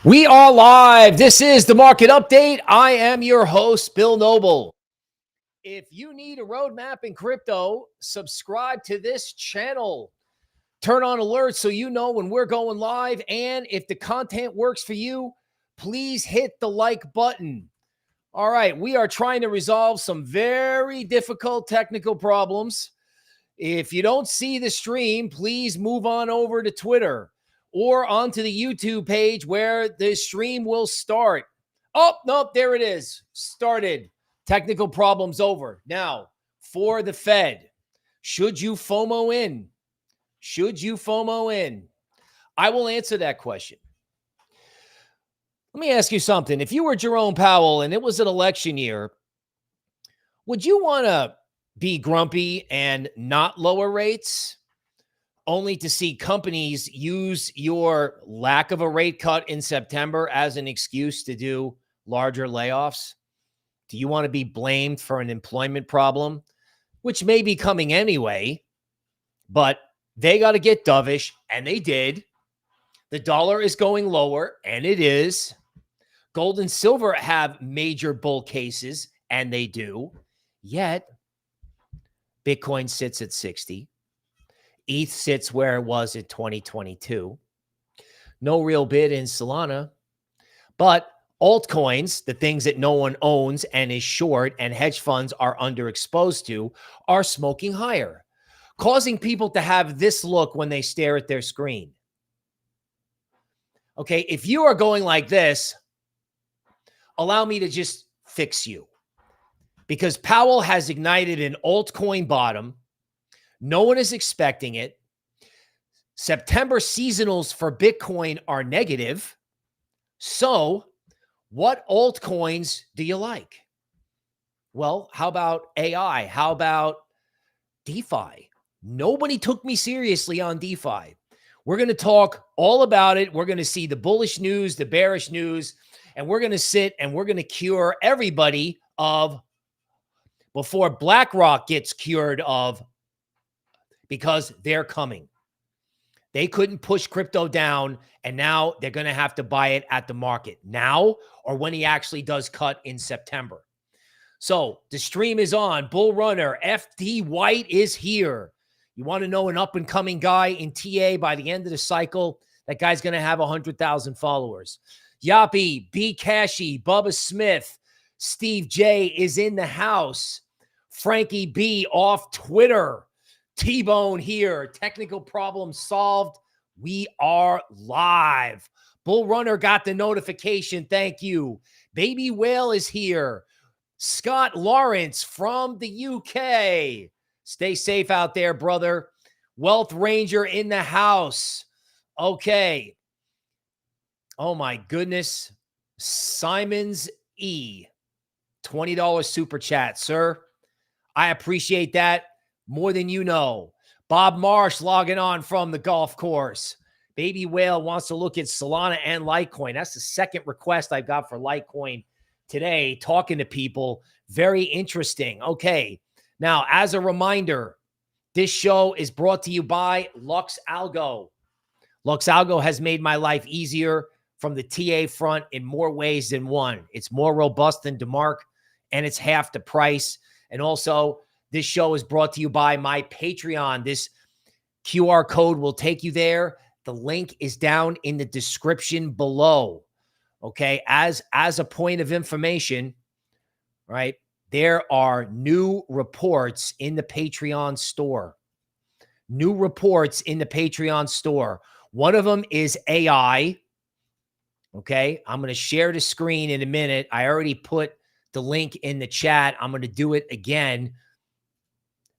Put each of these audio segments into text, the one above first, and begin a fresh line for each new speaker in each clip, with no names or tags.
We are live. This is the market update. I am your host, Bill Noble. If you need a roadmap in crypto, subscribe to this channel. Turn on alerts so you know when we're going live. And if the content works for you, please hit the like button. All right, we are trying to resolve some very difficult technical problems. If you don't see the stream, please move on over to Twitter or onto the YouTube page where the stream will start. Oh, nope, there it is. Started. Technical problems over. Now, for the Fed, should you FOMO in? Should you FOMO in? I will answer that question. Let me ask you something. If you were Jerome Powell and it was an election year, would you want to be grumpy and not lower rates, only to see companies use your lack of a rate cut in September as an excuse to do larger layoffs? Do you want to be blamed for an employment problem, which may be coming anyway, but they got to get dovish, and they did. The dollar is going lower, and it is. Gold and silver have major bull cases, and they do. Yet, Bitcoin sits at 60. ETH sits where it was in 2022. No real bid in Solana. But altcoins, the things that no one owns and is short and hedge funds are underexposed to, are smoking higher, causing people to have this look when they stare at their screen. Okay, if you are going like this, allow me to just fix you. Because Powell has ignited an altcoin bottom. No one is expecting it. September seasonals for Bitcoin are negative. So what altcoins do you like? Well, how about AI? How about DeFi? Nobody took me seriously on DeFi. We're going to talk all about it. We're going to see the bullish news, the bearish news, and we're going to sit and we're going to cure everybody of before BlackRock gets cured of, because they're coming. They couldn't push crypto down, and now they're going to have to buy it at the market now or when he actually does cut in September. So the stream is on. Bull Runner FD White is here. You want to know an up-and-coming guy in TA by the end of the cycle? That guy's going to have 100,000 followers. Yappy, B. Cashy, Bubba Smith, Steve J is in the house. Frankie B off Twitter. T-Bone here. Technical problem solved. We are live. Bull Runner got the notification. Thank you. Baby Whale is here. Scott Lawrence from the UK. Stay safe out there, brother. Wealth Ranger in the house. Okay. Oh, my goodness. Simons E. $20 super chat, sir. I appreciate that more than you know. Bob Marsh logging on from the golf course. Baby Whale wants to look at Solana and Litecoin. That's the second request I've got for Litecoin today, talking to people. Very interesting. Okay. Now, as a reminder, this show is brought to you by LuxAlgo. LuxAlgo has made my life easier from the TA front in more ways than one. It's more robust than DeMark, and it's half the price. And also, this show is brought to you by my Patreon. This QR code will take you there. The link is down in the description below. Okay, as a point of information, right, there are new reports in the Patreon store. New reports in the Patreon store. One of them is AI. Okay, I'm going to share the screen in a minute. I already put the link in the chat. I'm going to do it again.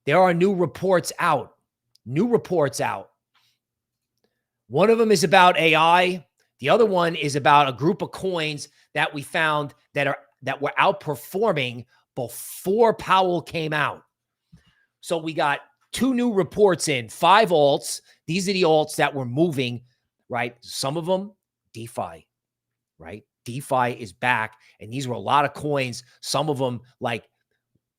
There are new reports out. New reports out. One of them is about AI. The other one is about a group of coins that we found that were outperforming before Powell came out. So we got two new reports in, 5 alts. These are the alts that were moving, right? Some of them, DeFi, right? DeFi is back, and these were a lot of coins. Some of them, like,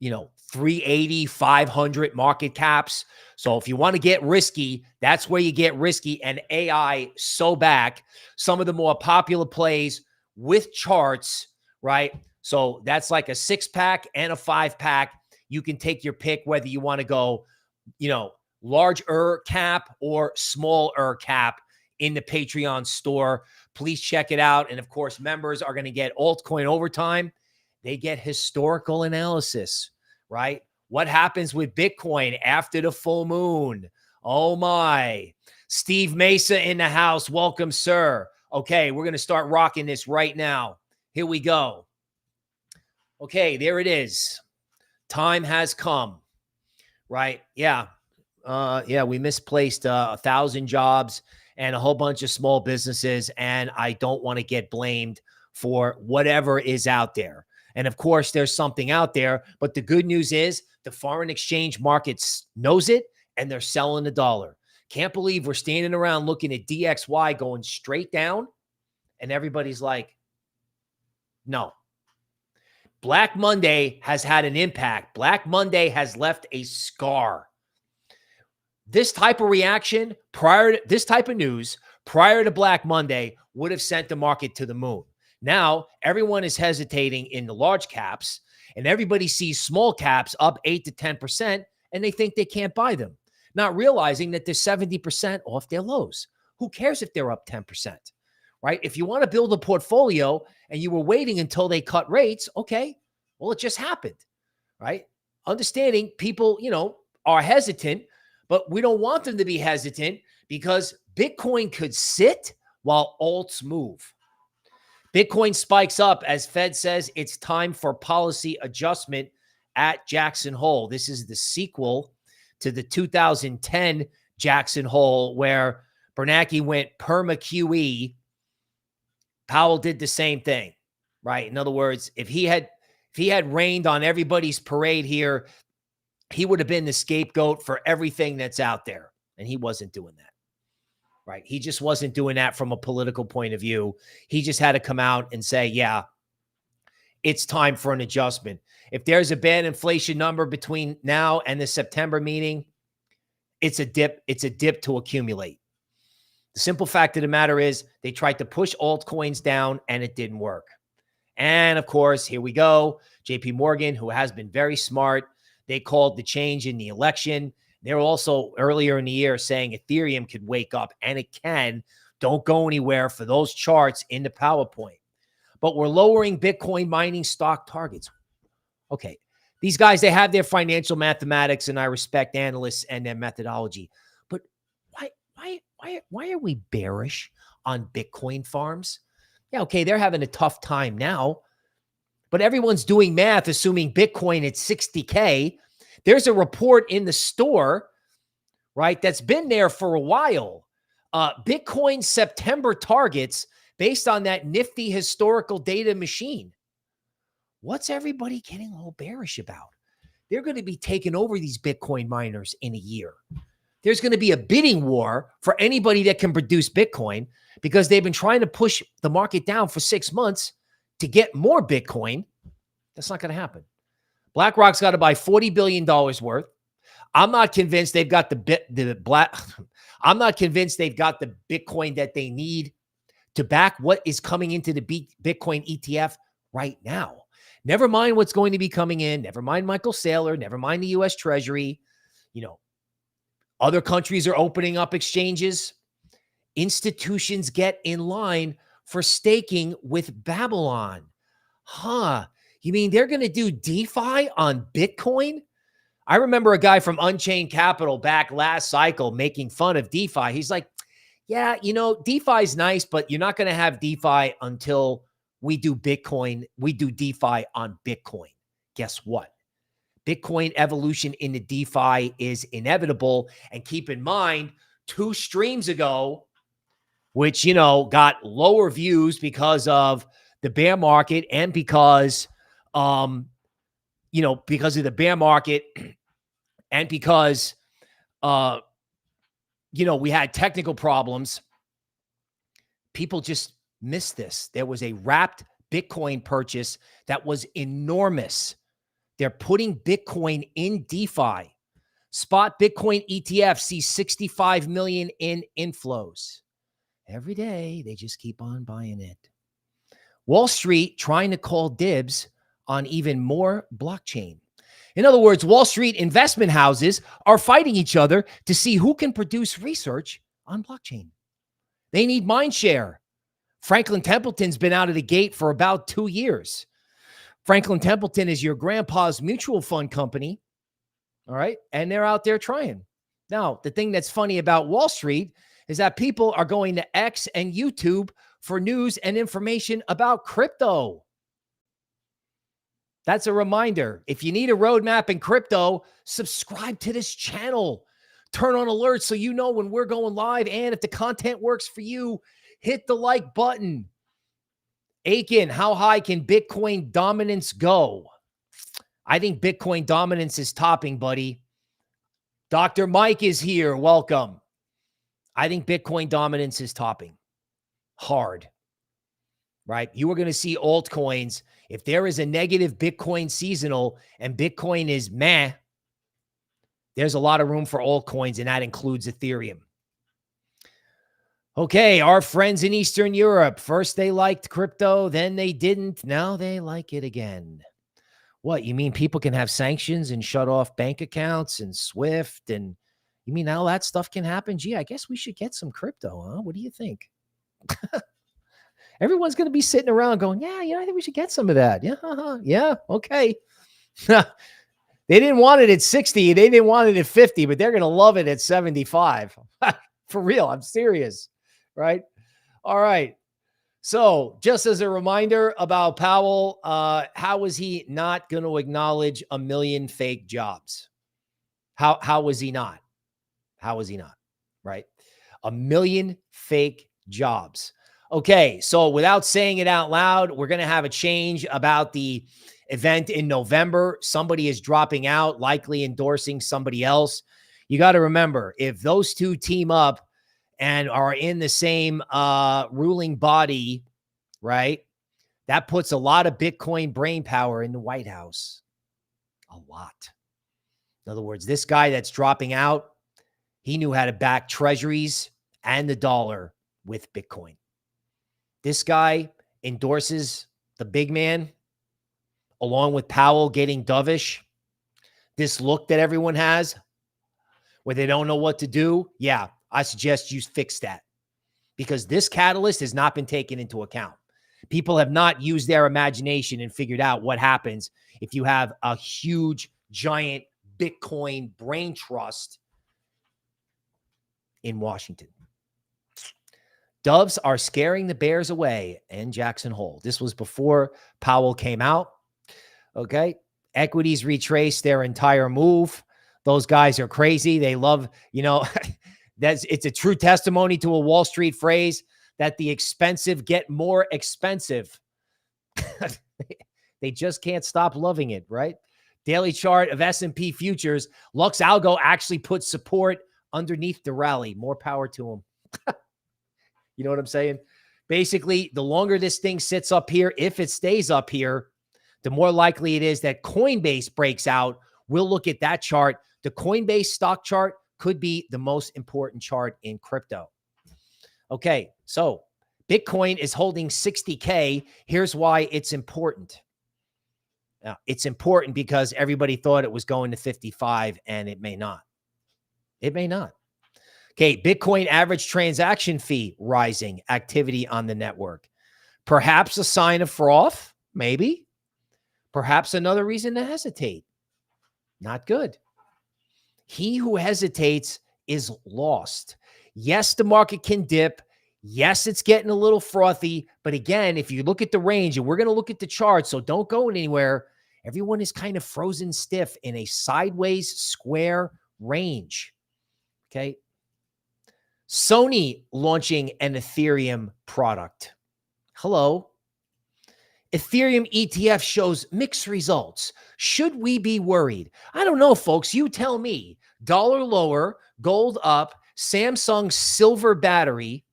380, 500 market caps. So if you want to get risky, that's where you get risky. And AI so back some of the more popular plays with charts, right? So that's like a 6-pack and a 5-pack. You can take your pick whether you want to go, larger cap or smaller cap in the Patreon store. Please check it out. And of course, members are going to get altcoin overtime. They get historical analysis, right? What happens with Bitcoin after the full moon? Oh my. Steve Mesa in the house. Welcome, sir. Okay, we're going to start rocking this right now. Here we go. Okay, there it is. Time has come, right? Yeah. We misplaced 1,000 jobs and a whole bunch of small businesses, and I don't want to get blamed for whatever is out there. And of course, there's something out there, but the good news is the foreign exchange markets knows it, and they're selling the dollar. Can't believe we're standing around looking at DXY going straight down, and everybody's like, no. Black Monday has had an impact. Black Monday has left a scar. This type of reaction this type of news prior to Black Monday would have sent the market to the moon. Now, everyone is hesitating in the large caps, and everybody sees small caps up 8 to 10%, and they think they can't buy them, not realizing that they're 70% off their lows. Who cares if they're up 10%, right? If you want to build a portfolio and you were waiting until they cut rates, okay, well, it just happened, right? Understanding people, are hesitant, but we don't want them to be hesitant because Bitcoin could sit while alts move. Bitcoin spikes up as Fed says it's time for policy adjustment at Jackson Hole. This is the sequel to the 2010 Jackson Hole where Bernanke went perma QE. Powell did the same thing, right? In other words, if he had rained on everybody's parade here, he would have been the scapegoat for everything that's out there. And he wasn't doing that, right? He just wasn't doing that from a political point of view. He just had to come out and say, yeah, it's time for an adjustment. If there's a bad inflation number between now and the September meeting, it's a dip. It's a dip to accumulate. The simple fact of the matter is they tried to push altcoins down and it didn't work. And of course, here we go. JPMorgan, who has been very smart, they called the change in the election. They were also earlier in the year saying Ethereum could wake up, and it can. Don't go anywhere for those charts in the PowerPoint. But we're lowering Bitcoin mining stock targets. Okay, these guys, they have their financial mathematics, and I respect analysts and their methodology. But why are we bearish on Bitcoin farms? Yeah, okay, they're having a tough time now, but everyone's doing math, assuming Bitcoin at 60K. There's a report in the store, right, that's been there for a while. Bitcoin September targets based on that nifty historical data machine. What's everybody getting a little bearish about? They're going to be taking over these Bitcoin miners in a year. There's going to be a bidding war for anybody that can produce Bitcoin because they've been trying to push the market down for 6 months to get more Bitcoin. That's not going to happen. BlackRock's got to buy $40 billion worth. I'm not convinced they've got I'm not convinced they've got the Bitcoin that they need to back what is coming into the Bitcoin ETF right now. Never mind what's going to be coming in. Never mind Michael Saylor. Never mind the U.S. Treasury. Other countries are opening up exchanges. Institutions get in line for staking with Babylon. You mean they're going to do DeFi on Bitcoin? I remember a guy from Unchained Capital back last cycle making fun of DeFi. He's like, yeah, DeFi is nice, but you're not going to have DeFi until we do Bitcoin. We do DeFi on Bitcoin. Guess what? Bitcoin evolution into DeFi is inevitable. And keep in mind, 2 streams ago, which, got lower views because of the bear market and because of the bear market and because, we had technical problems. People just missed this. There was a wrapped Bitcoin purchase that was enormous They're putting Bitcoin in DeFi. Spot Bitcoin ETF sees 65 million in inflows. Every day, they just keep on buying it. Wall Street trying to call dibs on even more blockchain. In other words, Wall Street investment houses are fighting each other to see who can produce research on blockchain. They need mind share. Franklin Templeton's been out of the gate for about 2 years. Franklin Templeton is your grandpa's mutual fund company. All right. And they're out there trying. Now, the thing that's funny about Wall Street is that people are going to X and YouTube for news and information about crypto. That's a reminder. If you need a roadmap in crypto, subscribe to this channel. Turn on alerts so you know when we're going live. And if the content works for you, hit the like button. Aiken, how high can Bitcoin dominance go? I think Bitcoin dominance is topping, buddy. Dr. Mike is here. Welcome. I think Bitcoin dominance is topping hard, right? You are going to see altcoins. If there is a negative Bitcoin seasonal and Bitcoin is meh, there's a lot of room for altcoins, and that includes Ethereum. Okay, our friends in Eastern Europe, first they liked crypto, then they didn't. Now they like it again. What, you mean people can have sanctions and shut off bank accounts and SWIFT? And you mean all that stuff can happen? Gee, I guess we should get some crypto, huh? What do you think? Everyone's going to be sitting around going, yeah, I think we should get some of that. Yeah, yeah, okay. They didn't want it at 60. They didn't want it at 50, but they're going to love it at 75. For real, I'm serious, right? All right. So just as a reminder about Powell, how was he not going to acknowledge 1 million fake jobs? How was he not? How was he not? Right? 1 million fake jobs. Okay, so without saying it out loud, we're going to have a change about the event in November. Somebody is dropping out, likely endorsing somebody else. You got to remember, if those two team up and are in the same ruling body, right, that puts a lot of Bitcoin brain power in the White House. A lot. In other words, this guy that's dropping out, he knew how to back treasuries and the dollar with Bitcoin. This guy endorses the big man, along with Powell getting dovish. This look that everyone has, where they don't know what to do. Yeah, I suggest you fix that, because this catalyst has not been taken into account. People have not used their imagination and figured out what happens if you have a huge, giant Bitcoin brain trust in Washington. Doves are scaring the bears away in Jackson Hole. This was before Powell came out. Okay. Equities retraced their entire move. Those guys are crazy. They love, it's a true testimony to a Wall Street phrase that the expensive get more expensive. They just can't stop loving it, right? Daily chart of S&P futures. LuxAlgo actually put support underneath the rally. More power to them. You know what I'm saying? Basically, the longer this thing sits up here, if it stays up here, the more likely it is that Coinbase breaks out. We'll look at that chart. The Coinbase stock chart could be the most important chart in crypto. Okay, so Bitcoin is holding 60K. Here's why it's important. Now, it's important because everybody thought it was going to 55, and it may not. It may not. Okay, Bitcoin average transaction fee rising, activity on the network. Perhaps a sign of froth, maybe. Perhaps another reason to hesitate. Not good. He who hesitates is lost. Yes, the market can dip. Yes, it's getting a little frothy. But again, if you look at the range, and we're going to look at the chart, so don't go anywhere, everyone is kind of frozen stiff in a sideways square range. Okay. Sony launching an Ethereum product. Hello. Ethereum ETF shows mixed results. Should we be worried? I don't know, folks. You tell me. Dollar lower, gold up, Samsung silver battery.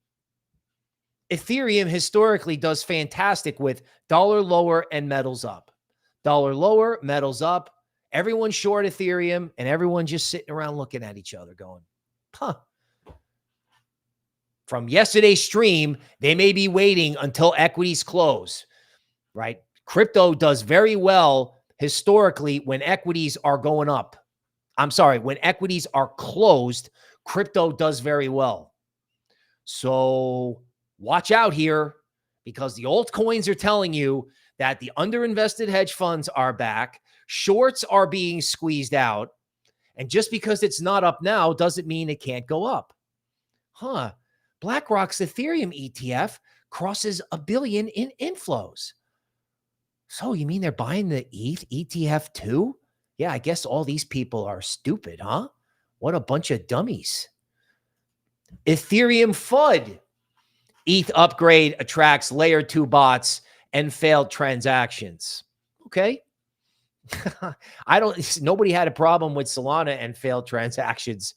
Ethereum historically does fantastic with dollar lower and metals up. Dollar lower, metals up. Everyone short Ethereum, and everyone just sitting around looking at each other going, huh. From yesterday's stream, they may be waiting until equities close, right? Crypto does very well historically when equities are going up. I'm sorry, when equities are closed, crypto does very well. So watch out here, because the altcoins are telling you that the underinvested hedge funds are back. Shorts are being squeezed out. And just because it's not up now doesn't mean it can't go up. Huh. BlackRock's Ethereum ETF crosses $1 billion in inflows. So you mean they're buying the ETH ETF too? Yeah, I guess all these people are stupid, huh? What a bunch of dummies. Ethereum FUD. ETH upgrade attracts layer 2 bots and failed transactions. Okay. Nobody had a problem with Solana and failed transactions.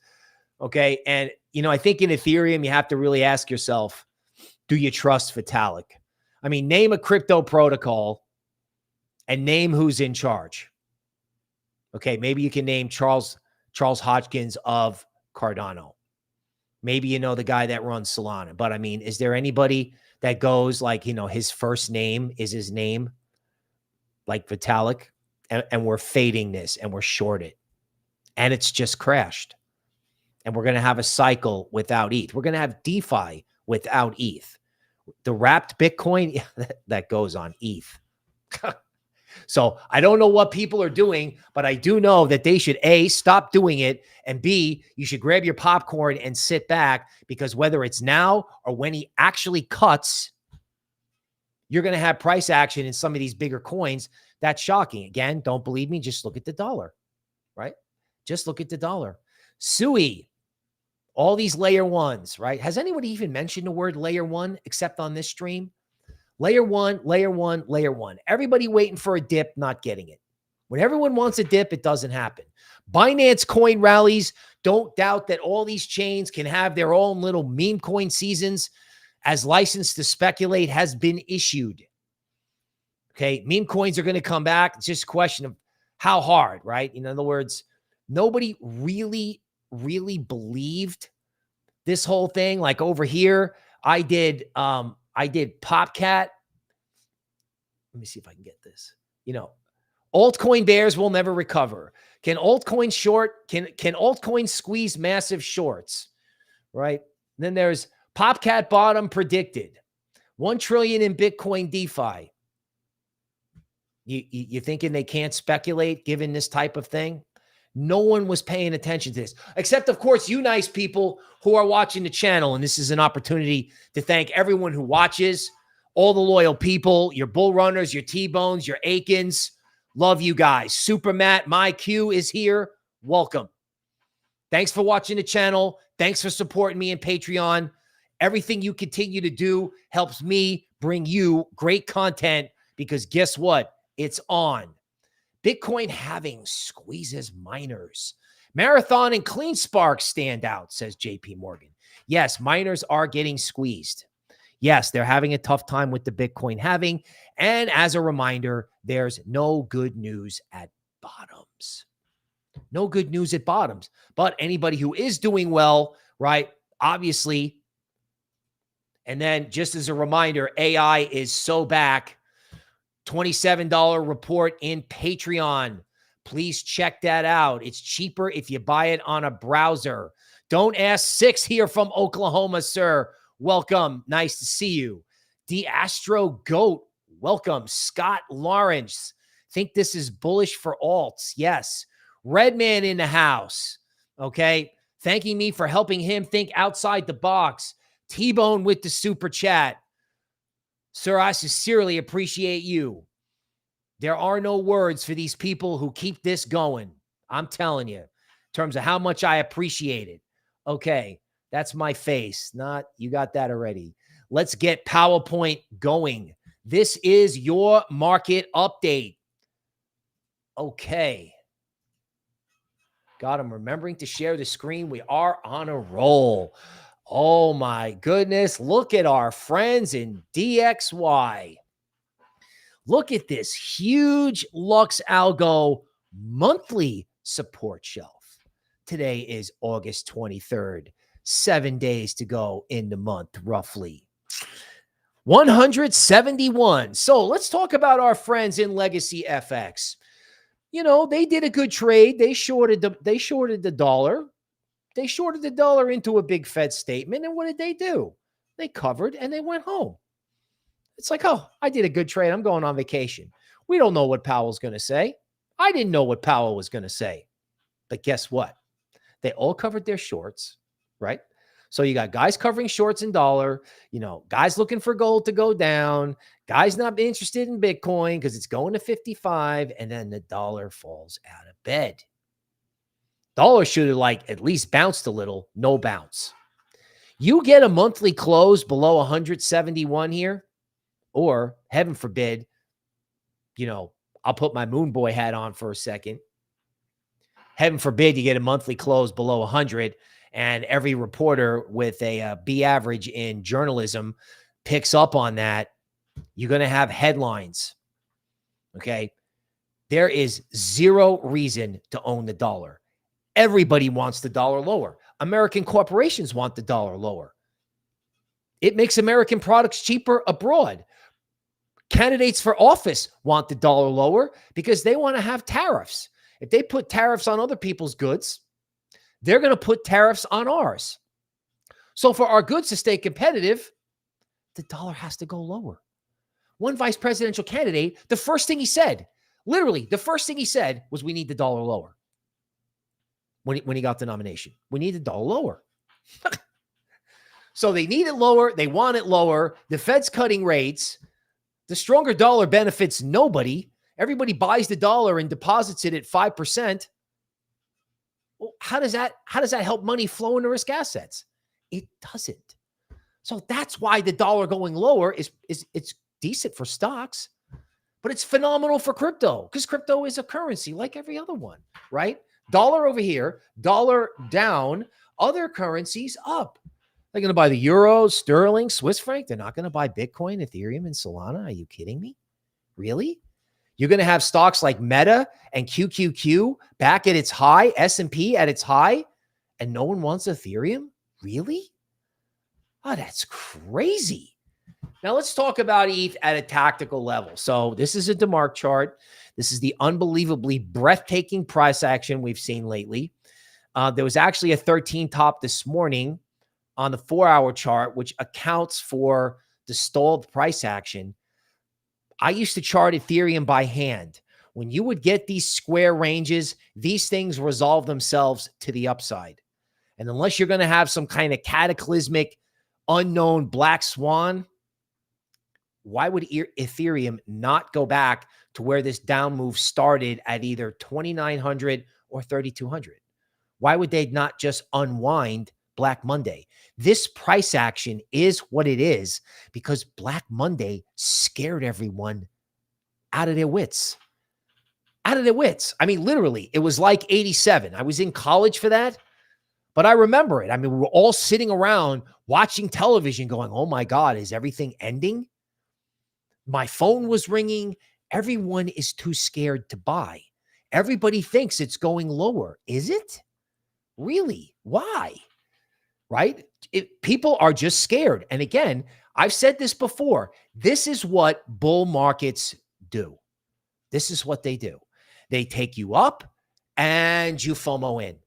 Okay. And, I think in Ethereum, you have to really ask yourself, do you trust Vitalik? I mean, name a crypto protocol and name who's in charge. Okay. Maybe you can name Charles Hodgkins of Cardano. Maybe you know the guy that runs Solana. But I mean, is there anybody that goes like, his first name is his name, like Vitalik? And we're fading this and we're shorted. And it's just crashed. And we're going to have a cycle without ETH. We're going to have DeFi without ETH. The wrapped Bitcoin, that goes on ETH. So I don't know what people are doing, but I do know that they should A, stop doing it, and B, you should grab your popcorn and sit back, because whether it's now or when he actually cuts, you're going to have price action in some of these bigger coins. That's shocking. Again, don't believe me. Just look at the dollar, right? Just look at the dollar. SUI, all these layer ones, right? Has anybody even mentioned the word layer one except on this stream? Layer one, layer one, layer one. Everybody waiting for a dip, not getting it. When everyone wants a dip, it doesn't happen. Binance coin rallies. Don't doubt that all these chains can have their own little meme coin seasons, as license to speculate has been issued. Okay, meme coins are going to come back. It's just a question of how hard, right? In other words, nobody really believed this whole thing. Like over here, I did PopCat. Let me see if I can get this. Altcoin bears will never recover. Can altcoin short? Can altcoin squeeze massive shorts? Right? And then there's PopCat bottom predicted. 1 trillion in Bitcoin DeFi. You thinking they can't speculate given this type of thing? No one was paying attention to this, except, of course, you nice people who are watching the channel. And this is an opportunity to thank everyone who watches, all the loyal people, your bull runners, your T-Bones, your Aikens. Love you guys. Super Matt, my Q is here. Welcome. Thanks for watching the channel. Thanks for supporting me in Patreon. Everything you continue to do helps me bring you great content, because guess what? It's on. Bitcoin halving squeezes miners. Marathon and CleanSpark stand out, says JPMorgan. Yes, miners are getting squeezed. Yes, they're having a tough time with the Bitcoin halving. And as a reminder, there's no good news at bottoms. No good news at bottoms. But anybody who is doing well, right, obviously. And then just as a reminder, AI is so back. $27 report in Patreon. Please check that out. It's cheaper if you buy it on a browser. Don't ask 6 here from Oklahoma, sir. Welcome. Nice to see you. The Astro Goat. Welcome. Scott Lawrence. Think this is bullish for alts. Yes. Redman in the house. Okay. Thanking me for helping him think outside the box. T-Bone with the super chat. Sir, I sincerely appreciate you. There are no words for these people who keep this going. I'm telling you, in terms of how much I appreciate it. Okay, that's my face. You got that already. Let's get PowerPoint going. This is your market update. Okay. God, I'm remembering to share the screen. We are on a roll. Oh my goodness. Look at our friends in DXY. Look at this huge LuxAlgo monthly support shelf. Today is August 23rd, 7 days to go in the month, roughly. 171. So let's talk about our friends in Legacy FX. You know, they did a good trade. They shorted the dollar. They shorted the dollar into a big Fed statement. And what did they do? They covered and they went home. It's like, oh, I did a good trade. I'm going on vacation. We don't know what Powell's going to say. I didn't know what Powell was going to say. But guess what? They all covered their shorts, right? So you got guys covering shorts in dollar, you know, guys looking for gold to go down, guys not interested in Bitcoin because it's going to 55, and then the dollar falls out of bed. Dollar should have like at least bounced a little, no bounce. You get a monthly close below 171 here, or heaven forbid, you know, I'll put my moon boy hat on for a second. Heaven forbid you get a monthly close below 100 and every reporter with a B average in journalism picks up on that. You're going to have headlines. Okay. There is zero reason to own the dollar. Everybody wants the dollar lower. American corporations want the dollar lower. It makes American products cheaper abroad. Candidates for office want the dollar lower because they want to have tariffs. If they put tariffs on other people's goods, they're going to put tariffs on ours. So for our goods to stay competitive, the dollar has to go lower. One vice presidential candidate, the first thing he said, literally the first thing he said was, we need the dollar lower. When he got the nomination, we need the dollar lower. So they need it lower. They want it lower. The Fed's cutting rates. The stronger dollar benefits nobody. Everybody buys the dollar and deposits it at 5%. Well, how does that help money flow into risk assets? It doesn't. So that's why the dollar going lower is it's decent for stocks, but it's phenomenal for crypto because crypto is a currency like every other one, right? Dollar over here, dollar down, other currencies up. They're going to buy the euro, sterling, Swiss franc. They're not going to buy Bitcoin, Ethereum, and Solana. Are you kidding me? Really? You're going to have stocks like Meta and QQQ back at its high, S&P at its high, and no one wants Ethereum? Really? Oh, that's crazy. Now let's talk about ETH at a tactical level. So this is a DeMark chart. This is the unbelievably breathtaking price action we've seen lately. There was actually a 13 top this morning on the 4-hour chart, which accounts for the stalled price action. I used to chart Ethereum by hand. When you would get these square ranges, these things resolve themselves to the upside. And unless you're going to have some kind of cataclysmic, unknown black swan, why would Ethereum not go back to where this down move started at either 2,900 or 3,200? Why would they not just unwind Black Monday? This price action is what it is because Black Monday scared everyone out of their wits. Out of their wits. I mean, literally, it was like 87. I was in college for that, but I remember it. I mean, we were all sitting around watching television going, oh my God, is everything ending? My phone was ringing. Everyone is too scared to buy. Everybody thinks it's going lower. Is it? Really? Why? Right? People are just scared. And again, I've said this before. This is what bull markets do. This is what they do. They take you up and you FOMO in.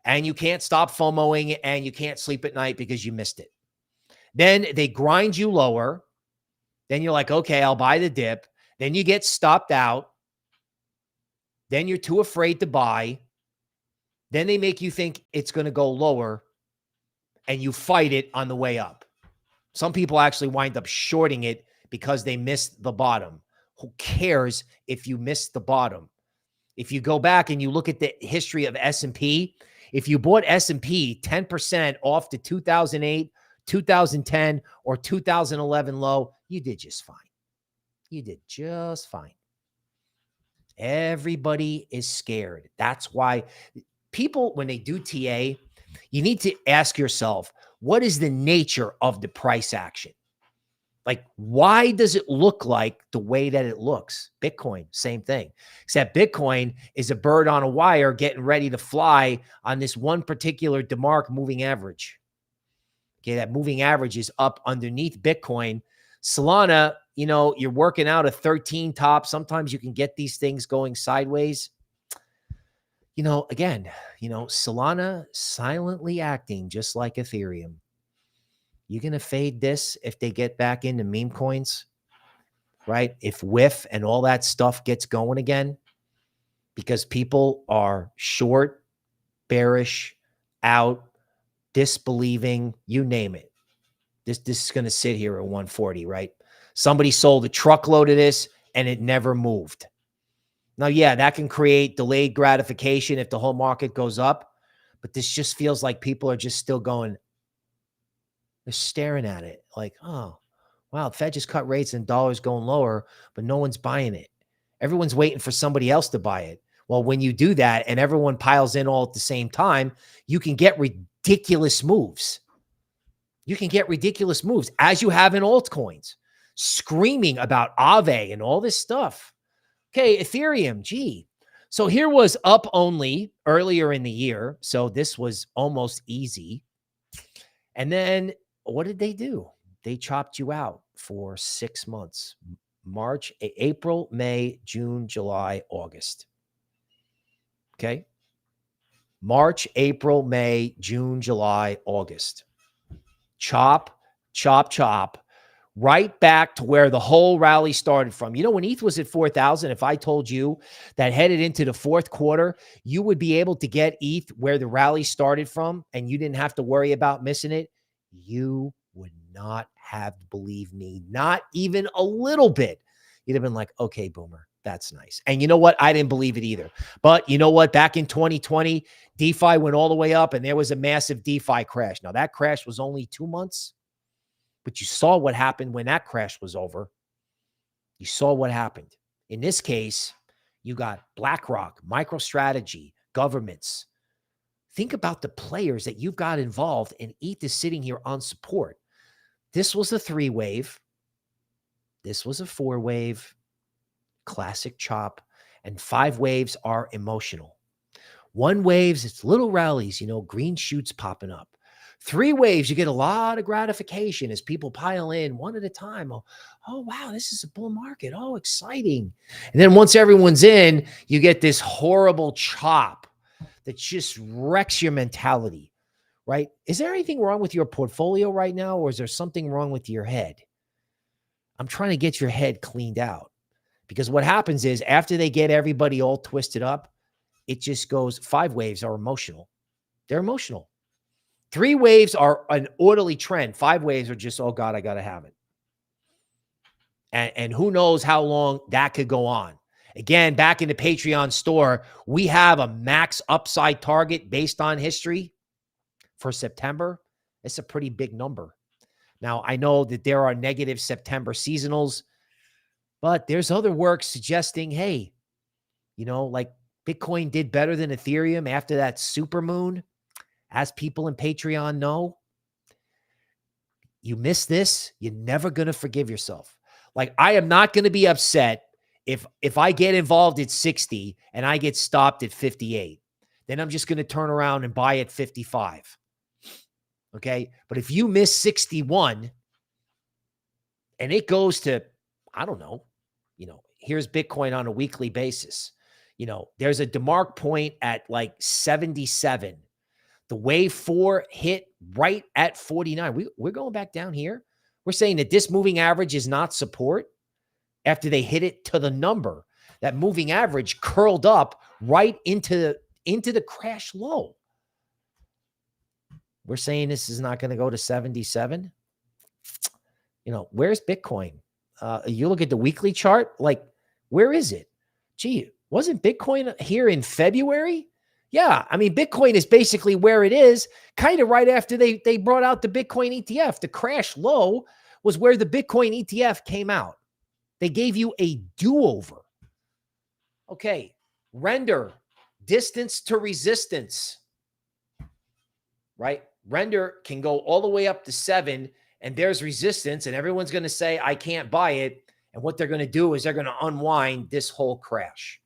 And you can't stop FOMOing and you can't sleep at night because you missed it. Then they grind you lower. Then you're like, okay, I'll buy the dip. Then you get stopped out. Then you're too afraid to buy. Then they make you think it's going to go lower and you fight it on the way up. Some people actually wind up shorting it because they missed the bottom. Who cares if you missed the bottom? If you go back and you look at the history of S&P, if you bought S&P 10% off the 2008, 2010, or 2011 low, you did just fine. You did just fine. Everybody is scared. That's why people, when they do TA, you need to ask yourself, what is the nature of the price action? Like, why does it look like the way that it looks? Bitcoin, same thing. Except Bitcoin is a bird on a wire getting ready to fly on this one particular DeMark moving average. Okay, that moving average is up underneath Bitcoin. Solana, you know, you're working out a 13 top. Sometimes you can get these things going sideways. You know, again, you know, Solana silently acting just like Ethereum. You're going to fade this if they get back into meme coins, right? If WIF and all that stuff gets going again, because people are short, bearish, out, disbelieving, you name it. This is going to sit here at 140, right? Somebody sold a truckload of this and it never moved. Now, yeah, that can create delayed gratification if the whole market goes up, but this just feels like people are just still going, they're staring at it like, oh, wow, Fed just cut rates and dollars going lower, but no one's buying it. Everyone's waiting for somebody else to buy it. Well, when you do that and everyone piles in all at the same time, you can get ridiculous moves. You can get ridiculous moves as you have in altcoins, screaming about Aave and all this stuff. Okay, Ethereum, gee. So here was up only earlier in the year. So this was almost easy. And then what did they do? They chopped you out for 6 months. March, April, May, June, July, August. Okay. March, April, May, June, July, August. Chop, chop, chop. Right back to where the whole rally started from. You know, when ETH was at 4,000, if I told you that headed into the fourth quarter, you would be able to get ETH where the rally started from and you didn't have to worry about missing it, you would not have believed me, not even a little bit. You'd have been like, okay, boomer, that's nice. And you know what? I didn't believe it either. But you know what? Back in 2020, DeFi went all the way up and there was a massive DeFi crash. Now, that crash was only 2 months. But you saw what happened when that crash was over. You saw what happened. In this case, you got BlackRock, MicroStrategy, governments. Think about the players that you've got involved, and ETH is sitting here on support. This was a 3-wave. This was a 4-wave, classic chop, and 5 waves are emotional. 1 waves, it's little rallies, you know, green shoots popping up. 3 waves, you get a lot of gratification as people pile in one at a time. Oh, wow, this is a bull market. Oh, exciting. And then once everyone's in, you get this horrible chop that just wrecks your mentality, right? Is there anything wrong with your portfolio right now, or is there something wrong with your head? I'm trying to get your head cleaned out, because what happens is after they get everybody all twisted up, it just goes, 5 waves are emotional. They're emotional. 3 waves are an orderly trend. 5 waves are just, oh God, I got to have it. And who knows how long that could go on. Again, back in the Patreon store, we have a max upside target based on history for September. It's a pretty big number. Now, I know that there are negative September seasonals, but there's other work suggesting, hey, you know, like Bitcoin did better than Ethereum after that supermoon. As people in Patreon know, you miss this, you're never going to forgive yourself. Like, I am not going to be upset if I get involved at 60 and I get stopped at 58. Then I'm just going to turn around and buy at 55. Okay? But if you miss 61 and it goes to, I don't know, you know, here's Bitcoin on a weekly basis. You know, there's a DeMark point at like 77. The wave 4 hit right at 49. We're going back down here. We're saying that this moving average is not support after they hit it to the number. That moving average curled up right into the crash low. We're saying this is not going to go to 77. You know, where's Bitcoin? You look at the weekly chart, like, where is it? Gee, wasn't Bitcoin here in February? Yeah, I mean, Bitcoin is basically where it is, kind of right after they brought out the Bitcoin ETF. The crash low was where the Bitcoin ETF came out. They gave you a do-over. Okay, render, distance to resistance, right? Render can go all the way up to 7, and there's resistance, and everyone's going to say, I can't buy it. And what they're going to do is they're going to unwind this whole crash.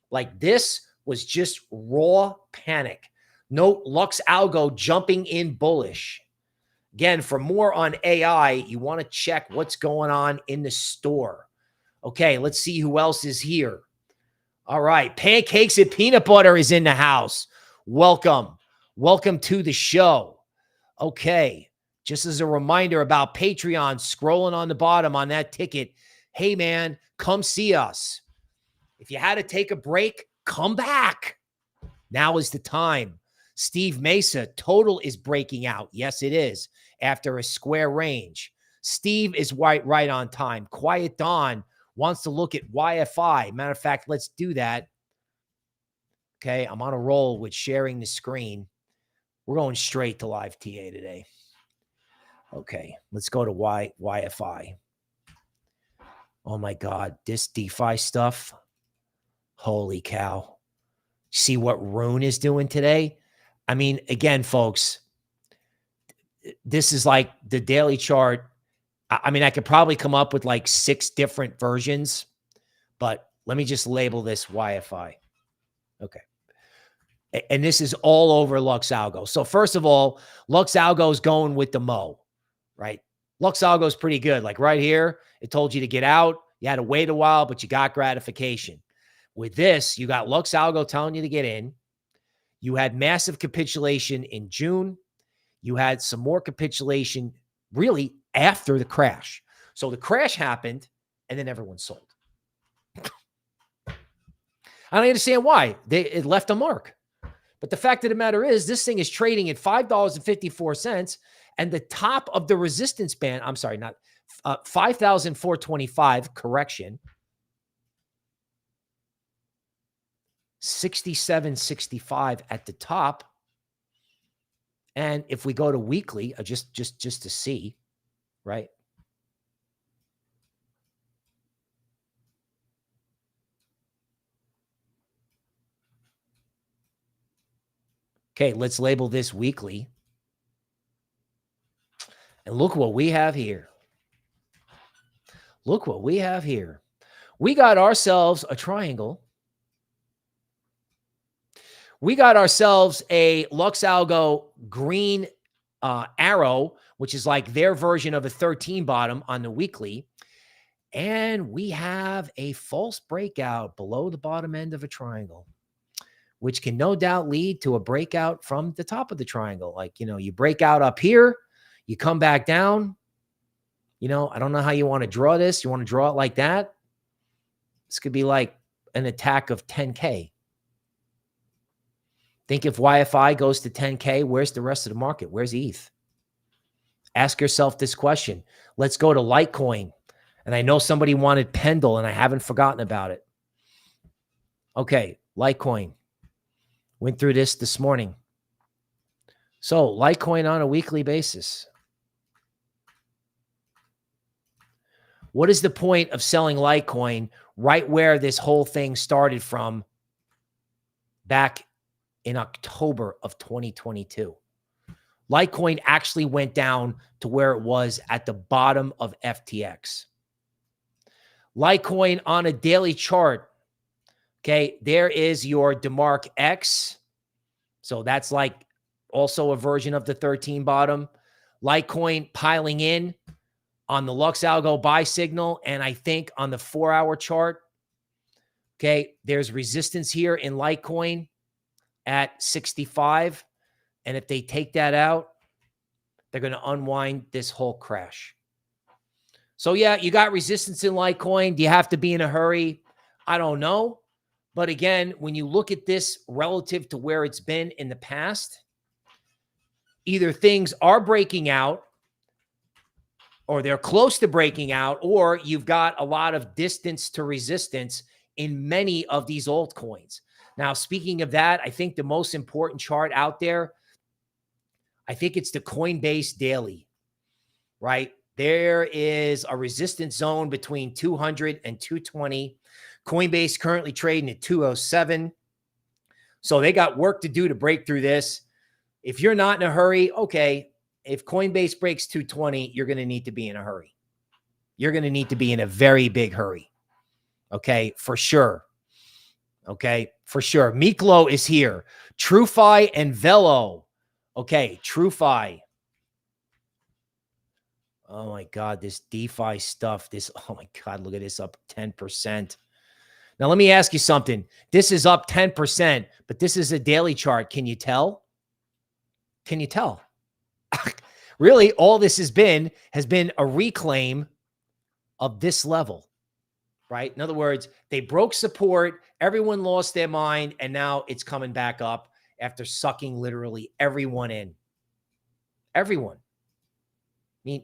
Like, this was just raw panic. Note LuxAlgo jumping in bullish. Again, for more on AI, you want to check what's going on in the store. Okay, let's see who else is here. All right, Pancakes and Peanut Butter is in the house. Welcome. Welcome to the show. Okay, just as a reminder about Patreon, scrolling on the bottom on that ticket. Hey, man, come see us. If you had to take a break, come back. Now is the time. Steve Mesa, total is breaking out. Yes, it is. After a square range. Steve is right on time. Quiet Dawn wants to look at YFI. Matter of fact, let's do that. Okay, I'm on a roll with sharing the screen. We're going straight to live TA today. Okay, let's go to YFI. Oh my God, this DeFi stuff. Holy cow. See what Rune is doing today? I mean, again, folks, this is like the daily chart. I mean, I could probably come up with like 6 different versions, but let me just label this YFI. Okay. And this is all over LuxAlgo. So first of all, LuxAlgo is going with the Mo, right? LuxAlgo is pretty good. Like right here, it told you to get out. You had to wait a while, but you got gratification. With this, you got LuxAlgo telling you to get in. You had massive capitulation in June. You had some more capitulation really after the crash. So the crash happened and then everyone sold. I don't understand why. It left a mark. But the fact of the matter is this thing is trading at $5.54 and the top of the resistance band, I'm sorry, not 5,425, correction. 67.65 at the top. And if we go to weekly, just to see, right? Okay, let's label this weekly. And look what we have here. Look what we have here. We got ourselves a triangle. We got ourselves a LuxAlgo green arrow, which is like their version of a 13 bottom on the weekly. And we have a false breakout below the bottom end of a triangle, which can no doubt lead to a breakout from the top of the triangle. Like, you know, you break out up here, you come back down. You know, I don't know how you want to draw this. You want to draw it like that? This could be like an attack of 10K. Think if YFI goes to 10K, where's the rest of the market? Where's ETH? Ask yourself this question. Let's go to Litecoin. And I know somebody wanted Pendle, and I haven't forgotten about it. Okay, Litecoin. Went through this morning. So Litecoin on a weekly basis. What is the point of selling Litecoin right where this whole thing started from back in October of 2022? Litecoin actually went down to where it was at the bottom of FTX. Litecoin on a daily chart. Okay, there is your DeMark X. So that's like also a version of the 13 bottom. Litecoin piling in on the LuxAlgo buy signal. And I think on the 4-hour chart, okay, there's resistance here in Litecoin at 65. And if they take that out, they're going to unwind this whole crash. So yeah, you got resistance in Litecoin. Do you have to be in a hurry? I don't know. But again, when you look at this relative to where it's been in the past, either things are breaking out or they're close to breaking out, or you've got a lot of distance to resistance in many of these altcoins. Now, speaking of that, I think the most important chart out there, I think it's the Coinbase daily, right? There is a resistance zone between 200 and 220. Coinbase currently trading at 207. So they got work to do to break through this. If you're not in a hurry, okay, if Coinbase breaks 220, you're going to need to be in a hurry. You're going to need to be in a very big hurry. Okay, for sure. Okay, for sure. Miklo is here. TruFi and Velo. Okay, TruFi. Oh my God, this DeFi stuff. Oh my God, look at this, up 10%. Now, let me ask you something. This is up 10%, but this is a daily chart. Can you tell? Can you tell? Really, all this has been a reclaim of this level, right? In other words, they broke support, everyone lost their mind, and now it's coming back up after sucking literally everyone in. Everyone. I mean,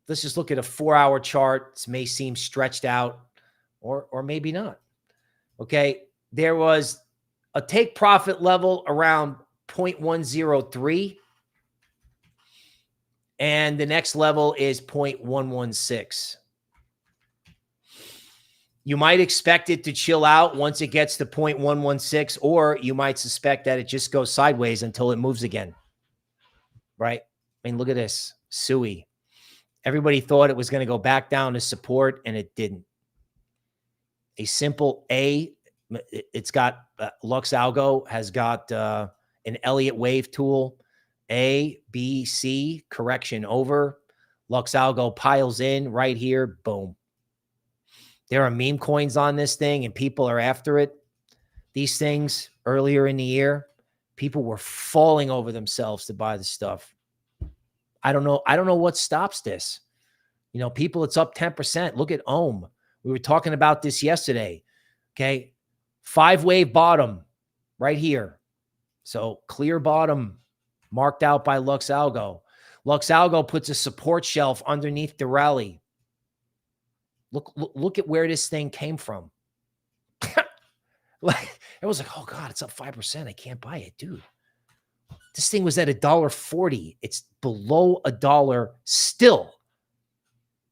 let's just look at a 4-hour chart. This may seem stretched out, or maybe not. Okay, there was a take profit level around 0.103. And the next level is 0.116. You might expect it to chill out once it gets to 0.116, or you might suspect that it just goes sideways until it moves again. Right? I mean, look at this. SUI. Everybody thought it was going to go back down to support, and it didn't. A simple A, it's got LuxAlgo has got an Elliott wave tool. A, B, C, correction over. LuxAlgo piles in right here. Boom. There are meme coins on this thing, and people are after it. These things earlier in the year, people were falling over themselves to buy the stuff. I don't know. I don't know what stops this. You know, people, it's up 10%. Look at OM. We were talking about this yesterday. Okay. 5-wave bottom right here. So clear bottom marked out by LuxAlgo. LuxAlgo puts a support shelf underneath the rally. Look at where this thing came from. Like, it was like, oh God, it's up 5%. I can't buy it, dude. This thing was at $1.40. It's below $1 still.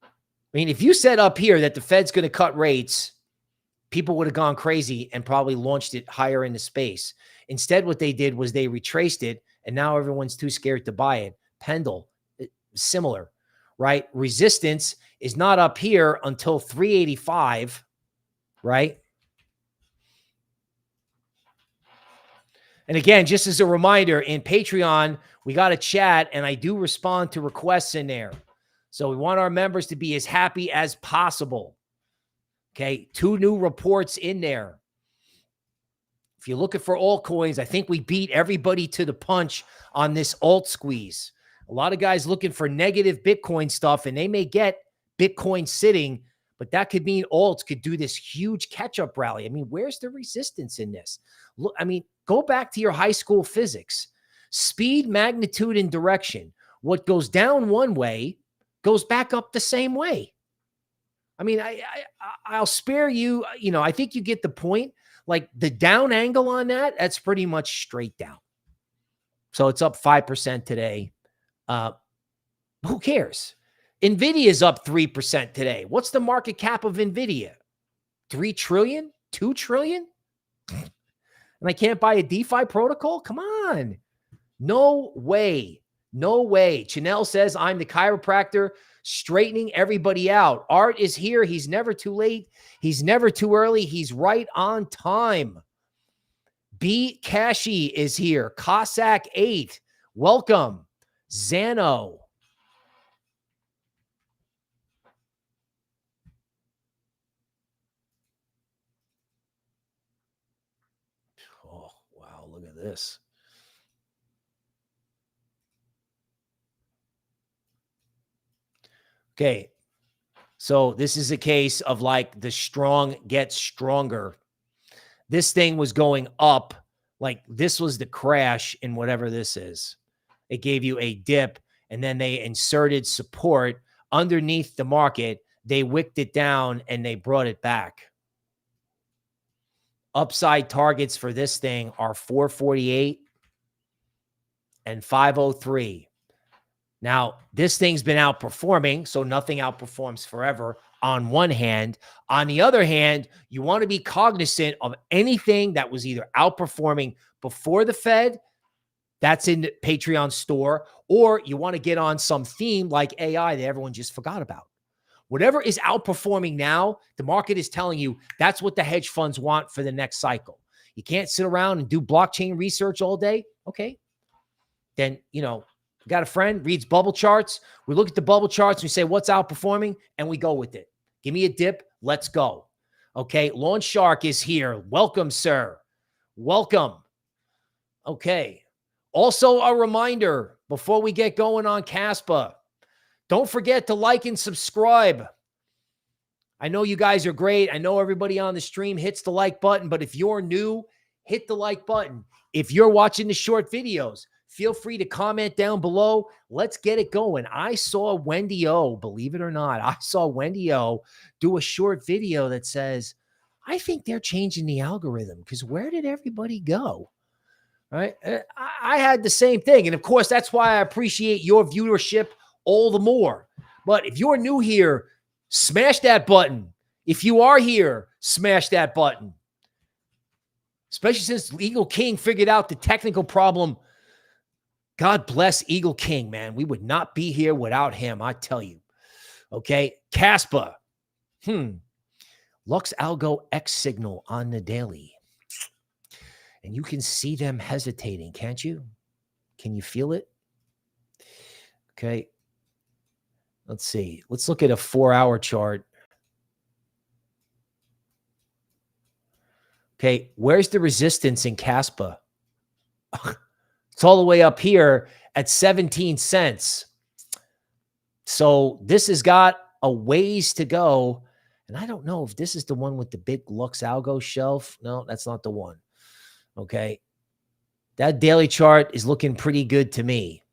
I mean, if you said up here that the Fed's going to cut rates, people would have gone crazy and probably launched it higher into space. Instead, what they did was they retraced it, and now everyone's too scared to buy it. Pendle, similar, right? Resistance is not up here until 385, right? And again, just as a reminder, in Patreon, we got a chat, and I do respond to requests in there. So we want our members to be as happy as possible. Okay, 2 new reports in there. If you're looking for altcoins, I think we beat everybody to the punch on this alt squeeze. A lot of guys looking for negative Bitcoin stuff, and they may get Bitcoin sitting, but that could mean alts could do this huge catch-up rally. I mean, where's the resistance in this? Look, I mean, go back to your high school physics. Speed, magnitude, and direction. What goes down one way goes back up the same way. I mean, I'll spare you. You know, I think you get the point. Like the down angle on that, that's pretty much straight down. So it's up 5% today. Who cares? NVIDIA is up 3% today. What's the market cap of NVIDIA? 3 trillion? 2 trillion? And I can't buy a DeFi protocol? Come on. No way. No way. Chanel says, I'm the chiropractor straightening everybody out. Art is here. He's never too late. He's never too early. He's right on time. B Cashy is here. Cossack 8. Welcome. Zano. Oh, wow. Look at this. Okay. So this is a case of like the strong get stronger. This thing was going up. Like this was the crash in whatever this is. It gave you a dip, and then they inserted support underneath the market. They wicked it down and they brought it back. Upside targets for this thing are 448 and 503. Now, this thing's been outperforming, so nothing outperforms forever on one hand. On the other hand, you want to be cognizant of anything that was either outperforming before the Fed That's in the Patreon store, or you want to get on some theme like AI that everyone just forgot about. Whatever is outperforming now, the market is telling you that's what the hedge funds want for the next cycle. You can't sit around and do blockchain research all day. Okay. Then, you know, got a friend, reads bubble charts. We look at the bubble charts and we say, what's outperforming? And we go with it. Give me a dip. Let's go. Okay. Lawn Shark is here. Welcome, sir. Welcome. Okay. Also, a reminder before we get going on Kaspa, don't forget to like and subscribe. I know you guys are great. I know everybody on the stream hits the like button, but if you're new, hit the like button. If you're watching the short videos, feel free to comment down below. Let's get it going. I saw Wendy O, believe it or not, I saw Wendy O do a short video that says, I think they're changing the algorithm because where did everybody go? Right? I had the same thing. And of course, that's why I appreciate your viewership all the more. But if you're new here, smash that button. If you are here, smash that button. Especially since Eagle King figured out the technical problem. God bless Eagle King, man. We would not be here without him, I tell you. Okay, Kaspa. LuxAlgo X signal on the daily. And you can see them hesitating, can't you? Can you feel it? Okay. Let's see. Let's look at a 4-hour chart. Okay. Where's the resistance in Kaspa? It's all the way up here at 17 cents. So this has got a ways to go. And I don't know if this is the one with the big LuxAlgo shelf. No, that's not the one. Okay. That daily chart is looking pretty good to me.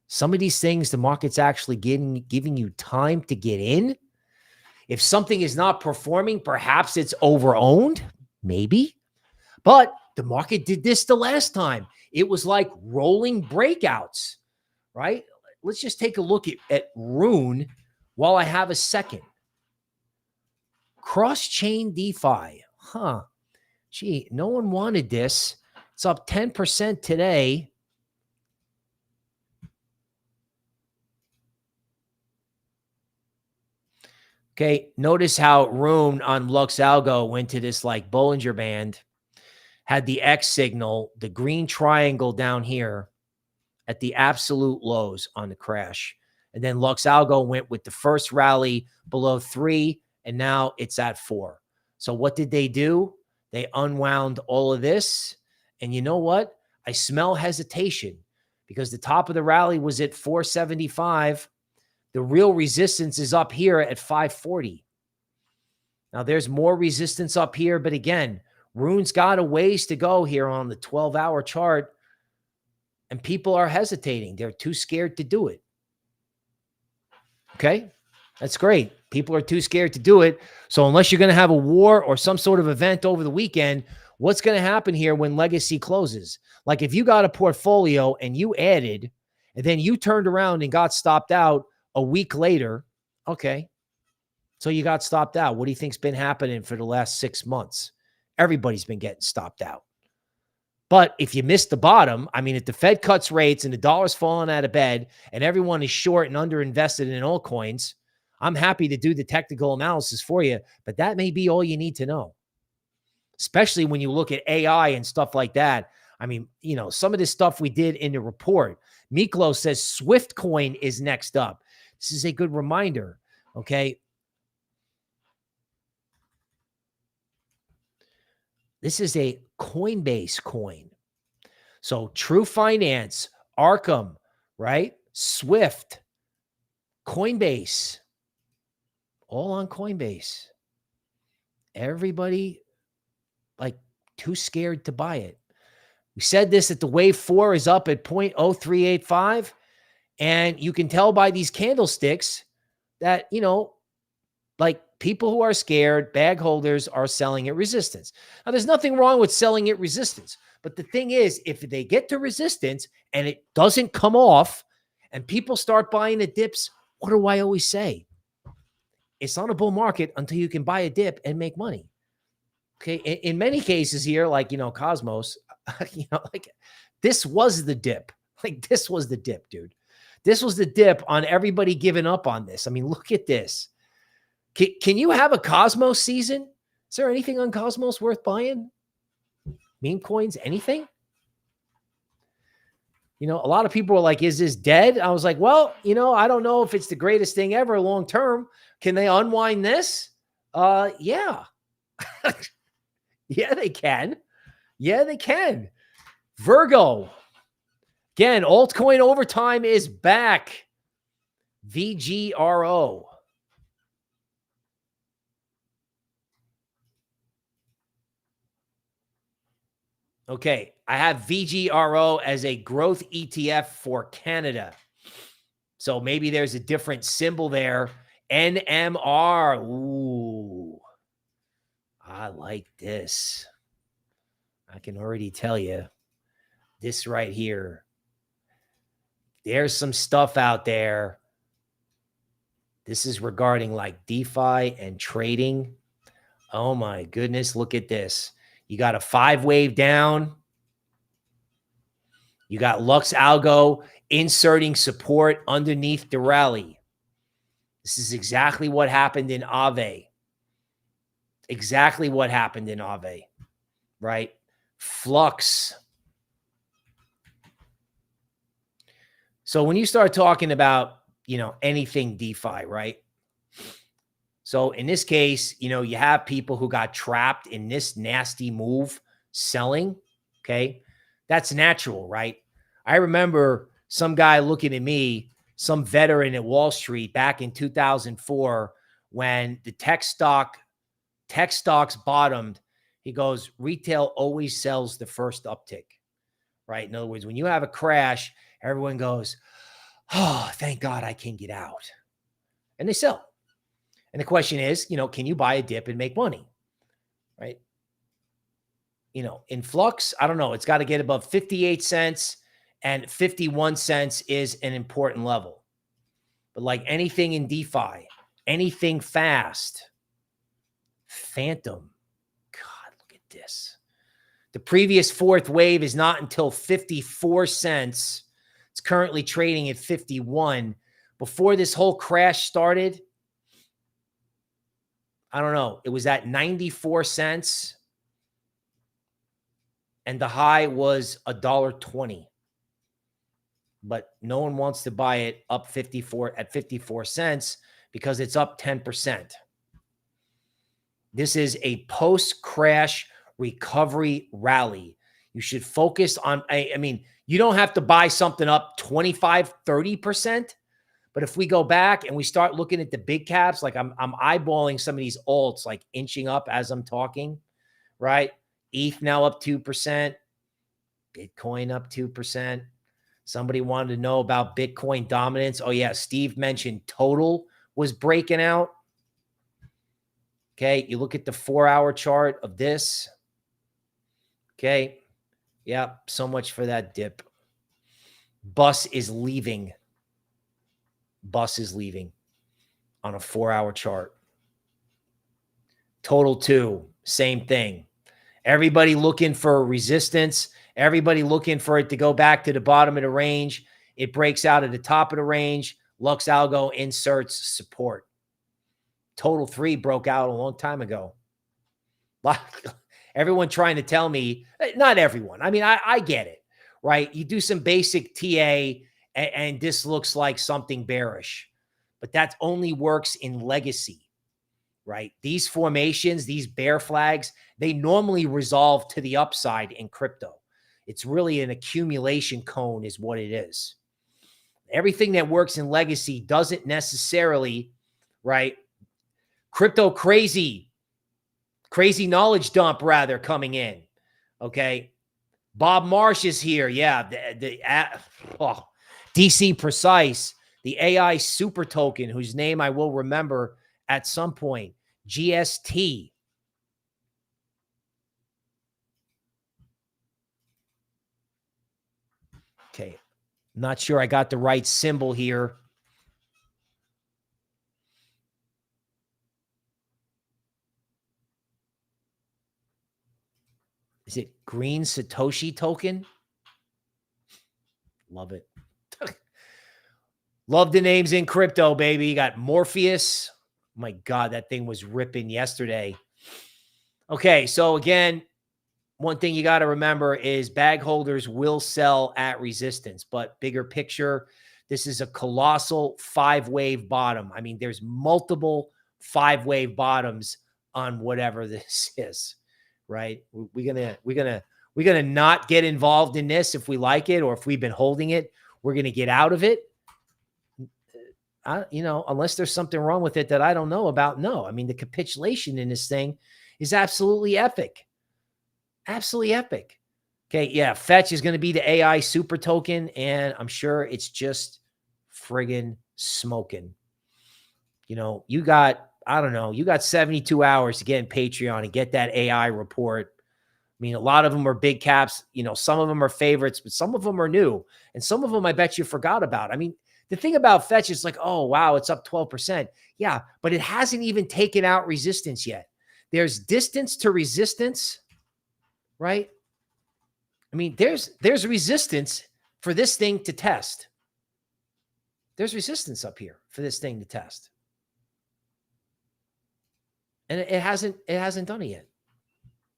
Some of these things, the market's actually giving you time to get in. If something is not performing, perhaps it's over-owned, maybe. But the market did this the last time. It was like rolling breakouts, right? Let's just take a look at Rune while I have a second. Cross-chain DeFi. Gee, no one wanted this. It's up 10% today. Okay, notice how Rune on LuxAlgo went to this like Bollinger Band, had the X signal, the green triangle down here at the absolute lows on the crash. And then LuxAlgo went with the first rally below 3, and now it's at 4. So what did they do? They unwound all of this. And you know what? I smell hesitation because the top of the rally was at 475. The real resistance is up here at 540. Now there's more resistance up here, but again, Rune's got a ways to go here on the 12-hour chart, and people are hesitating. They're too scared to do it. Okay, that's great. People are too scared to do it. So unless you're going to have a war or some sort of event over the weekend, what's going to happen here when Legacy closes? Like if you got a portfolio and you added, and then you turned around and got stopped out a week later, okay, so you got stopped out. What do you think's been happening for the last 6 months? Everybody's been getting stopped out. But if you missed the bottom, I mean, if the Fed cuts rates and the dollar's falling out of bed and everyone is short and underinvested in altcoins, I'm happy to do the technical analysis for you, but that may be all you need to know. Especially when you look at AI and stuff like that. I mean, you know, some of this stuff we did in the report. Miklo says SwiftCoin is next up. This is a good reminder, okay? This is a Coinbase coin. So True Finance, Arkham, right? Swift, Coinbase, all on Coinbase. Everybody like too scared to buy it. We said this that the wave 4 is up at 0.0385. And you can tell by these candlesticks that, you know, like people who are scared, bag holders are selling at resistance. Now, there's nothing wrong with selling at resistance. But the thing is, if they get to resistance and it doesn't come off and people start buying the dips, what do I always say? It's not a bull market until you can buy a dip and make money. Okay. In many cases here, like, you know, Cosmos, you know, like This was the dip. Like, this was the dip, dude. This was the dip on everybody giving up on this. I mean, look at this. Can you have a Cosmos season? Is there anything on Cosmos worth buying? Meme coins, anything? You know, a lot of people are like, is this dead? I was like, well, you know, I don't know if it's the greatest thing ever long term. Can they unwind this? Yeah. Yeah, they can. Yeah, they can. Virgo. Again, altcoin overtime is back. VGRO. Okay, I have VGRO as a growth ETF for Canada. So maybe there's a different symbol there. NMR. Ooh, I like this. I can already tell you this right here. There's some stuff out there. This is regarding like DeFi and trading. Oh my goodness, look at this. You got a 5-wave down. You got LuxAlgo inserting support underneath the rally. This is exactly what happened in Aave. Exactly what happened in Aave, right? Flux. So when you start talking about, you know, anything DeFi, right? So in this case, you know, you have people who got trapped in this nasty move selling, okay? That's natural, right? I remember some guy looking at me, some veteran at Wall Street back in 2004 when the tech stocks bottomed. He goes, retail always sells the first uptick, right? In other words, when you have a crash, everyone goes, oh, thank God I can get out. And they sell. And the question is, you know, can you buy a dip and make money, right? You know, in Flux, I don't know. It's got to get above 58 cents, and 51 cents is an important level. But like anything in DeFi, anything fast, Fantom, God, look at this. The previous 4th wave is not until 54 cents. It's currently trading at 51. Before this whole crash started, I don't know, it was at 94 cents. And the high was $1.20. But no one wants to buy it up 54 cents because it's up 10%. This is a post-crash recovery rally. You should focus on, I mean, you don't have to buy something up 25, 30%. But if we go back and we start looking at the big caps, like I'm eyeballing some of these alts, like inching up as I'm talking, right? ETH now up 2%, Bitcoin up 2%. Somebody wanted to know about Bitcoin dominance. Oh yeah, Steve mentioned total was breaking out. Okay, you look at the 4-hour chart of this. Okay, yeah, so much for that dip. Bus is leaving. Bus is leaving on a 4-hour chart. Total 2, same thing. Everybody looking for resistance. Everybody looking for it to go back to the bottom of the range. It breaks out at the top of the range. LuxAlgo inserts support. Total 3 broke out a long time ago. Everyone trying to tell me, not everyone. I mean, I get it, right? You do some basic TA and this looks like something bearish, but that only works in legacy, right? These formations, these bear flags, they normally resolve to the upside in crypto. It's really an accumulation cone is what it is. Everything that works in legacy doesn't necessarily, right? Crypto crazy knowledge dump rather coming in. Okay. Bob Marsh is here. Yeah. DC Precise, the AI super token, whose name I will remember at some point. GST. Okay. Not sure I got the right symbol here. Is it green Satoshi token? Love it. Love the names in crypto, baby. You got Morpheus. My God, that thing was ripping yesterday. Okay, so again, one thing you got to remember is bag holders will sell at resistance, but bigger picture, this is a colossal 5-wave bottom. I mean, there's multiple 5-wave bottoms on whatever this is, right? We're gonna not get involved in this if we like it, or if we've been holding it, we're gonna get out of it. Unless there's something wrong with it that I don't know about. No, I mean, the capitulation in this thing is absolutely epic. Absolutely epic. Okay, yeah, Fetch is going to be the AI super token, and I'm sure it's just friggin' smoking. You got, I don't know, you got 72 hours to get in Patreon and get that AI report. I mean, a lot of them are big caps. Some of them are favorites, but some of them are new. And some of them I bet you forgot about. I mean, the thing about Fetch is like, oh, wow, it's up 12%. Yeah, but it hasn't even taken out resistance yet. There's distance to resistance, right? I mean, there's resistance for this thing to test. There's resistance up here for this thing to test. And it hasn't done it yet.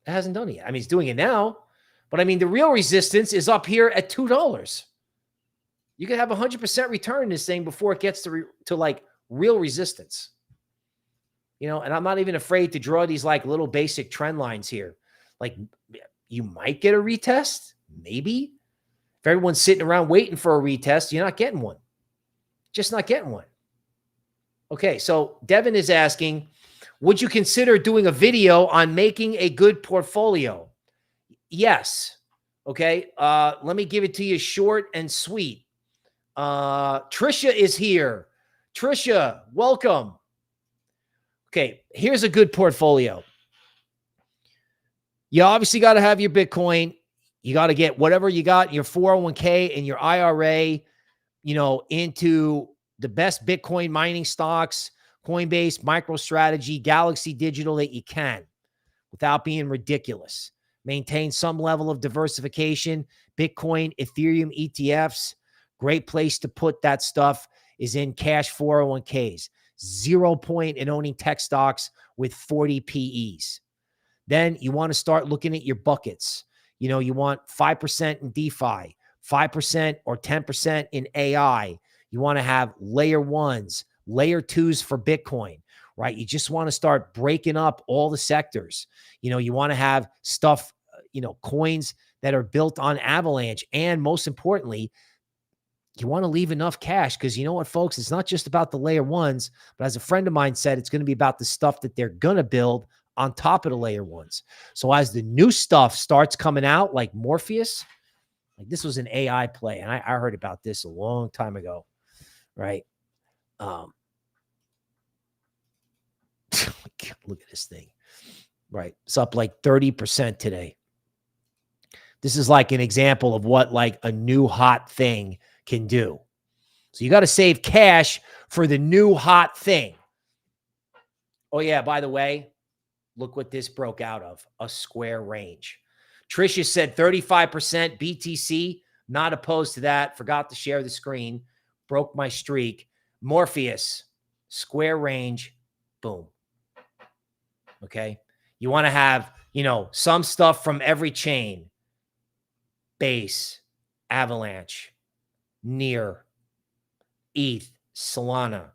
It hasn't done it yet. I mean, it's doing it now, but I mean, the real resistance is up here at $2. You could have 100% return in this thing before it gets to like real resistance. And I'm not even afraid to draw these like little basic trend lines here. Like, you might get a retest, maybe. If everyone's sitting around waiting for a retest, you're not getting one. Just not getting one. Okay, so Devin is asking, would you consider doing a video on making a good portfolio? Yes. Okay, let me give it to you short and sweet. Trisha is here. Trisha, welcome. Okay, here's a good portfolio. You obviously got to have your Bitcoin. You got to get whatever you got in your 401k and your IRA, into the best Bitcoin mining stocks, Coinbase, MicroStrategy, Galaxy Digital that you can without being ridiculous. Maintain some level of diversification. Bitcoin, Ethereum ETFs, great place to put that stuff is in cash 401ks. 0 point in owning tech stocks with 40 PEs. Then you want to start looking at your buckets. You want 5% in DeFi, 5% or 10% in AI. You want to have layer 1s, layer 2s for Bitcoin, right? You just want to start breaking up all the sectors. You want to have stuff, coins that are built on Avalanche. And most importantly, you want to leave enough cash because you know what, folks? It's not just about the layer 1s, but as a friend of mine said, it's going to be about the stuff that they're going to build on top of the layer 1s. So as the new stuff starts coming out, like Morpheus, like this was an AI play. And I heard about this a long time ago, right? Look at this thing, right? It's up like 30% today. This is like an example of what like a new hot thing can do. So you got to save cash for the new hot thing. Oh yeah, by the way, look what this broke out of, a square range. Tricia said 35% BTC, not opposed to that. Forgot to share the screen. Broke my streak. Morpheus, square range, boom. Okay. You want to have, some stuff from every chain. Base, Avalanche, Near, ETH, Solana,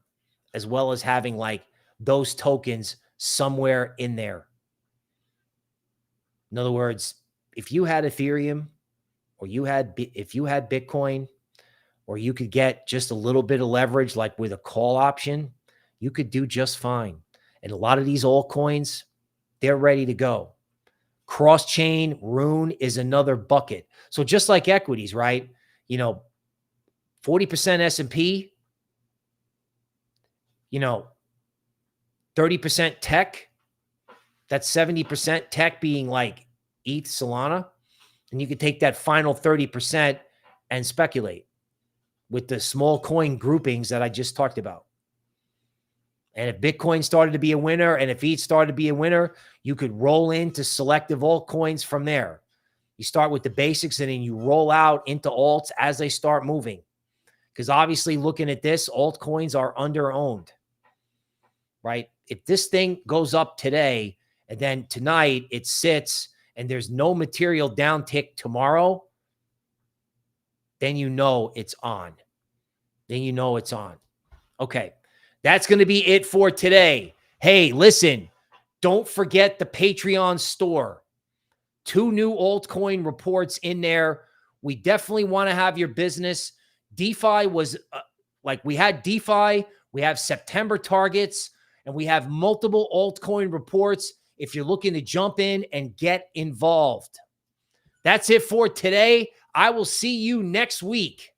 as well as having like those tokens somewhere in there. In other words, if you had Ethereum or if you had Bitcoin, or you could get just a little bit of leverage, like with a call option, you could do just fine. And a lot of these altcoins, they're ready to go. Cross-chain RUNE is another bucket. So just like equities, right? 40% S&P, 30% tech. That's 70% tech being like ETH, Solana. And you could take that final 30% and speculate with the small coin groupings that I just talked about. And if Bitcoin started to be a winner and if ETH started to be a winner, you could roll into selective altcoins from there. You start with the basics and then you roll out into alts as they start moving. Because obviously looking at this, altcoins are under-owned, right? If this thing goes up today and then tonight it sits and there's no material downtick tomorrow, then you know it's on. Then you know it's on. Okay, that's going to be it for today. Hey, listen, don't forget the Patreon store. 2 new altcoin reports in there. We definitely want to have your business. DeFi was we had DeFi, we have September targets, and we have multiple altcoin reports if you're looking to jump in and get involved. That's it for today. I will see you next week.